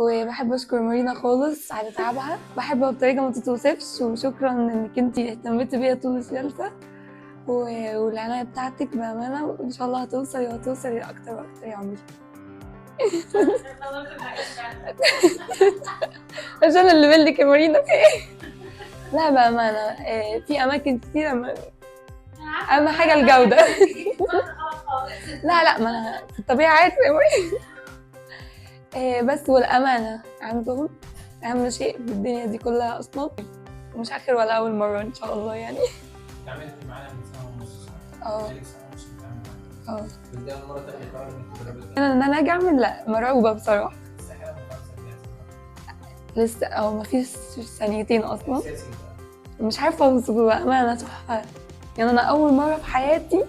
وبحب اشكر مارينا خالص على تعبها، بحبها بطريقه ما تتوصفش، وشكرا انك انتي اهتمتي بيا طول الجلسه والعنايه بتاعتك بامانه، وان شاء الله هتوصلي اكتر واكتر يا عمري. عشان اللي منك يا مارينا في ايه؟ لا بامانه في اماكن كتير اهم حاجه الجوده. لا ما انا في الطبيعه عارفه يا مارينا. بس والامانه عندهم اهم شيء في الدنيا دي كلها اصلا، مش اخر ولا اول مره ان شاء الله يعني. اتعاملتي معانا من سنه ونص صح؟ اه بقالك سنه ونص بتتعاملي معانا. كنت اول مره تاخدي قرار انك تجربي ان انا اجي اعمل، لا مرعوبه بصراحه. استحاله مخالصه جاهزه. لسه او مفيش ثانيتين اصلا، اساسي بقى. مش عارفه اوصف بامانه تحفه. يعني انا اول مره في حياتي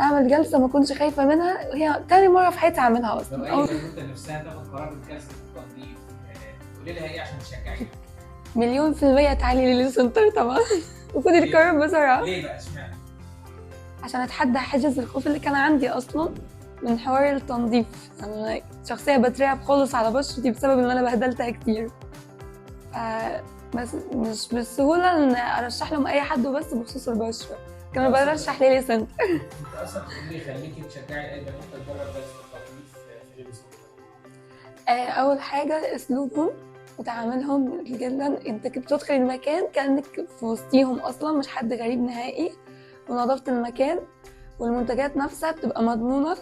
اعمل جلسه ما كنتش خايفه منها، وهي تاني مره في حياتي اعملها لو اصلا. اي بنوته نفسها تاخد قرار بجلسه التنظيف قولي لها ايه عشان تشجعيها؟ مليون في المية تعالي لي للسنتر طبعا. وخدي القرار بسرعه. ليه بقى اشمعنى؟ عشان اتحدى حاجز الخوف اللي كان عندي اصلا من حوار التنظيف. انا شخصيه بترعب خالص على بشرتي بسبب ان انا بهدلتها كتير. بس مش بالسهوله ان ارشح لهم اي حد وبس بخصوص البشره، كمان برشح ليلي سنتر. انت اصلا ايه اللي يخليكي تشجعي اي بنوته تجرب جلسه التنظيف في ليلي سنتر؟ اول حاجه اسلوبهم وتعاملهم جدا، انت بتدخل المكان كانك في وسطيهم اصلا، مش حد غريب نهائي. ونظافه المكان والمنتجات نفسها بتبقى مضمونه،